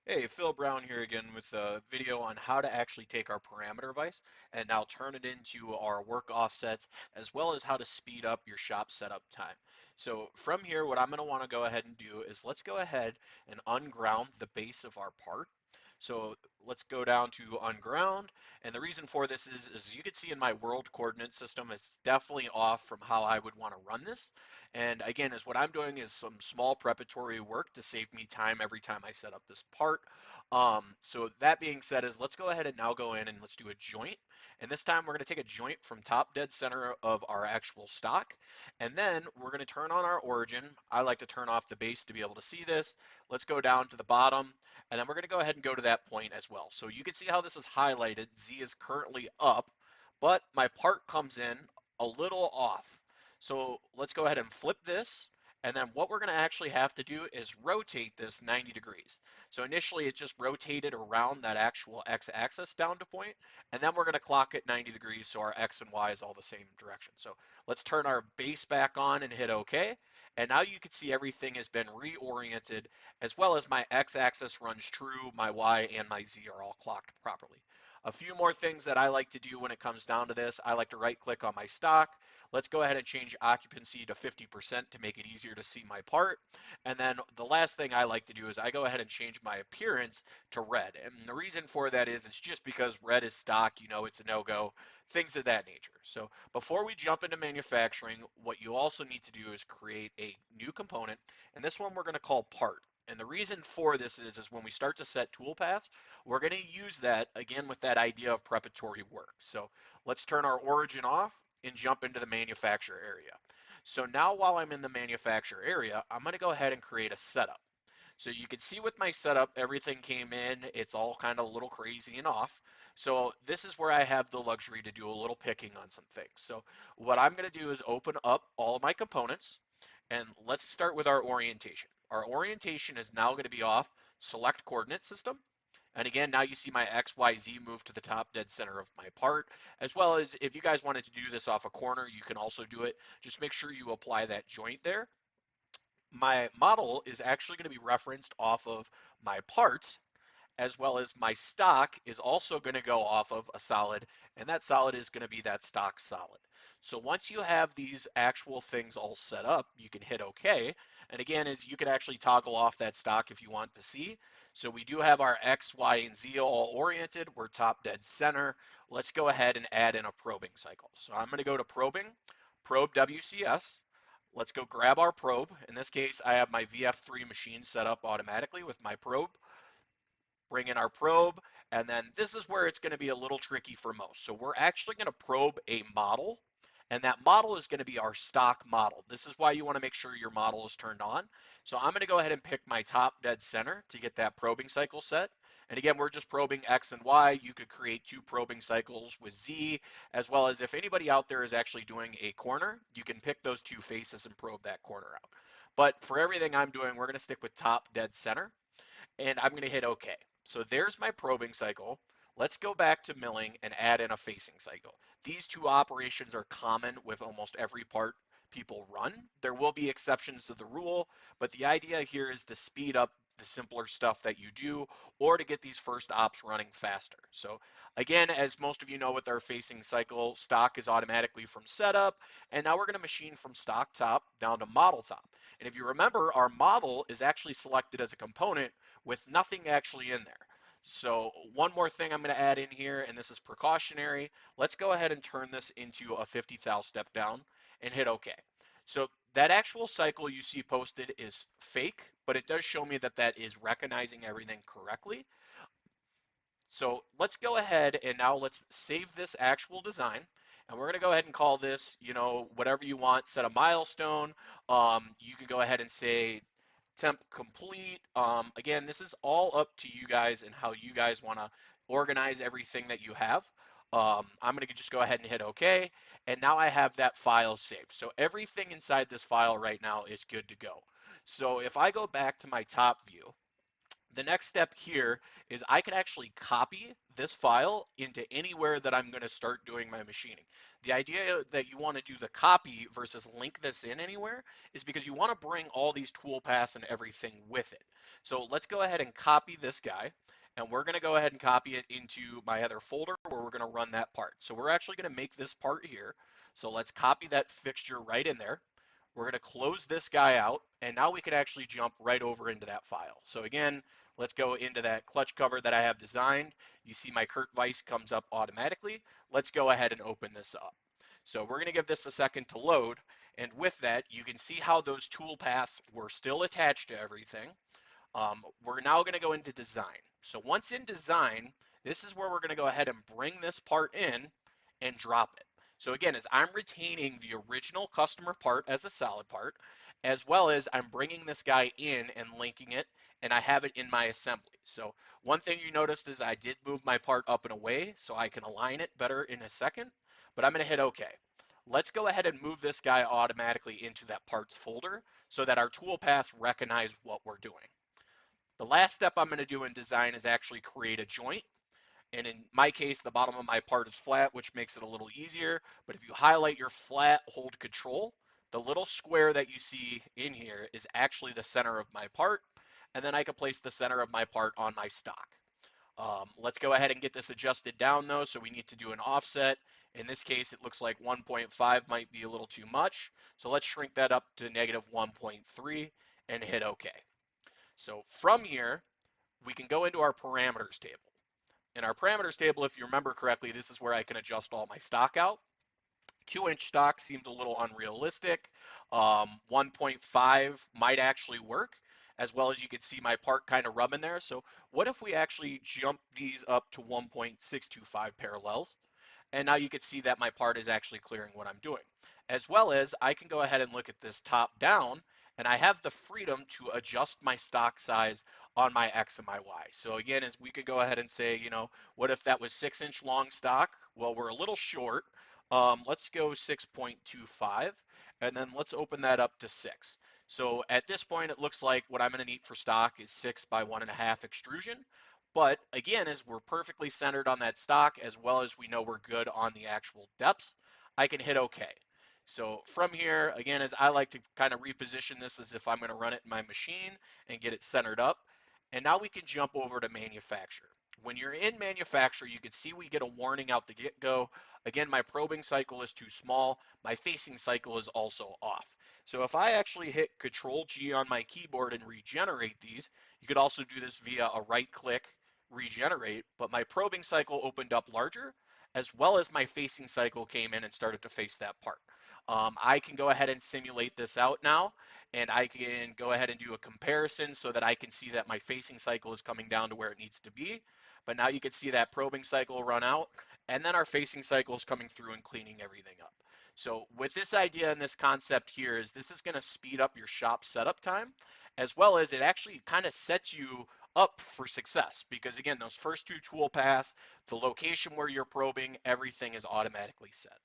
Hey, Phil Brown here again with a video on how to actually take our parameter vise and now turn it into our work offsets, as well as how to speed up your shop setup time. So from here, what I'm going to want to go ahead and do is let's go ahead and unground the base of our part. So let's go down to unground. And the reason for this is you can see in my world coordinate system, it's definitely off from how I would want to run this. And again, is what I'm doing is some small preparatory work to save me time every time I set up this part. So that being said is let's go ahead and now go in and let's do a joint. And this time we're going to take a joint from top dead center of our actual stock. And then we're going to turn on our origin. I like to turn off the base to be able to see this. Let's go down to the bottom. And then we're going to go ahead and go to that point as well. So you can see how this is highlighted. Z is currently up, but my part comes in a little off. So let's go ahead and flip this. And then what we're going to actually have to do is rotate this 90 degrees. So initially it just rotated around that actual x-axis down to point, and then we're going to clock it 90 degrees so our x and y is all the same direction. So let's turn our base back on and hit OK. And now you can see everything has been reoriented, as well as my x-axis runs true, my y and my z are all clocked properly. A few more things that I like to do when it comes down to this, I like to right click on my stock. Let's go ahead and change occupancy to 50% to make it easier to see my part. And then the last thing I like to do is I go ahead and change my appearance to red. And the reason for that is it's just because red is stock, you know, it's a no-go, things of that nature. So before we jump into manufacturing, what you also need to do is create a new component. And this one we're going to call part. And the reason for this is when we start to set toolpaths, we're going to use that again with that idea of preparatory work. So let's turn our origin off and jump into the manufacturer area. So now while I'm in the manufacturer area, I'm going to go ahead and create a setup. So you can see with my setup, everything came in. It's all kind of a little crazy and off. So this is where I have the luxury to do a little picking on some things. So what I'm going to do is open up all of my components, and let's start with our orientation. Our orientation is now going to be off select coordinate system. And again, now you see my XYZ move to the top dead center of my part, as well as if you guys wanted to do this off a corner, you can also do it. Just make sure you apply that joint there. My model is actually going to be referenced off of my part, as well as my stock is also going to go off of a solid, and that solid is going to be that stock solid. So once you have these actual things all set up, you can hit OK. And again, is you can actually toggle off that stock if you want to see. So we do have our X, Y, and Z all oriented. We're top dead center. Let's go ahead and add in a probing cycle. So I'm going to go to probing, probe WCS. Let's go grab our probe. In this case, I have my VF3 machine set up automatically with my probe. Bring in our probe, and then this is where it's going to be a little tricky for most. So we're actually going to probe a model, and that model is going to be our stock model. This is why you want to make sure your model is turned on. So I'm going to go ahead and pick my top dead center to get that probing cycle set. And again, we're just probing X and Y. You could create 2 probing cycles with Z, as well as if anybody out there is actually doing a corner, you can pick those 2 faces and probe that corner out. But for everything I'm doing, we're going to stick with top dead center, and I'm going to hit OK. So there's my probing cycle. Let's go back to milling and add in a facing cycle. These 2 operations are common with almost every part people run. There will be exceptions to the rule, but the idea here is to speed up the simpler stuff that you do, or to get these first ops running faster. So again, as most of you know with our facing cycle, stock is automatically from setup, and now we're going to machine from stock top down to model top. And if you remember, our model is actually selected as a component with nothing actually in there. So one more thing I'm going to add in here, and this is precautionary. Let's go ahead and turn this into a 50 thou step down and hit OK. So that actual cycle you see posted is fake, but it does show me that that is recognizing everything correctly. So let's go ahead and now let's save this actual design. And we're going to go ahead and call this, you know, whatever you want, set a milestone. You can go ahead and say temp complete. Again, this is all up to you guys and how you guys want to organize everything that you have. I'm going to just go ahead and hit OK. And now I have that file saved. So everything inside this file right now is good to go. So if I go back to my top view, the next step here is I can actually copy this file into anywhere that I'm going to start doing my machining. The idea that you want to do the copy versus link this in anywhere is because you want to bring all these toolpaths and everything with it. So let's go ahead and copy this guy, and we're going to go ahead and copy it into my other folder where we're going to run that part. So we're actually going to make this part here. So let's copy that fixture right in there. We're going to close this guy out, and now we can actually jump right over into that file. So again, let's go into that clutch cover that I have designed. You see my Kurt Weiss comes up automatically. Let's go ahead and open this up. So we're going to give this a second to load, and with that, you can see how those tool paths were still attached to everything. We're now going to go into design. So once in design, this is where we're going to go ahead and bring this part in and drop it. So again, as I'm retaining the original customer part as a solid part, as well as I'm bringing this guy in and linking it, and I have it in my assembly. So one thing you noticed is I did move my part up and away so I can align it better in a second, but I'm going to hit OK. Let's go ahead and move this guy automatically into that parts folder so that our toolpaths recognize what we're doing. The last step I'm going to do in design is actually create a joint. And in my case, the bottom of my part is flat, which makes it a little easier. But if you highlight your flat, hold control, the little square that you see in here is actually the center of my part. And then I can place the center of my part on my stock. Let's go ahead and get this adjusted down though. So we need to do an offset. In this case, it looks like 1.5 might be a little too much. So let's shrink that up to negative 1.3 and hit OK. So from here, we can go into our parameters table. In our parameters table, if you remember correctly, this is where I can adjust all my stock out. 2-inch stock seems a little unrealistic. 1.5 might actually work, as well as you can see my part kind of rubbing there. So what if we actually jump these up to 1.625 parallels? And now you can see that my part is actually clearing what I'm doing. As well as I can go ahead and look at this top down, and I have the freedom to adjust my stock size on my X and my Y. So again, as we could go ahead and say, what if that was 6-inch long stock? Well, we're a little short. Let's go 6.25, and then let's open that up to 6. So at this point, it looks like what I'm going to need for stock is 6 by 1.5 extrusion. But again, as we're perfectly centered on that stock, as well as we know we're good on the actual depths, I can hit OK. So from here, again, as I like to kind of reposition this as if I'm going to run it in my machine and get it centered up. And now we can jump over to manufacture. When you're in manufacture, you can see we get a warning out the get-go. Again, my probing cycle is too small. My facing cycle is also off. So if I actually hit Control G on my keyboard and regenerate these, you could also do this via a right click regenerate, but my probing cycle opened up larger, as well as my facing cycle came in and started to face that part. I can go ahead and simulate this out now, and I can go ahead and do a comparison so that I can see that my facing cycle is coming down to where it needs to be. But now you can see that probing cycle run out, and then our facing cycle is coming through and cleaning everything up. So with this idea and this concept here is this is going to speed up your shop setup time, as well as it actually kind of sets you up for success because again, those first two tool paths, the location where you're probing, everything is automatically set.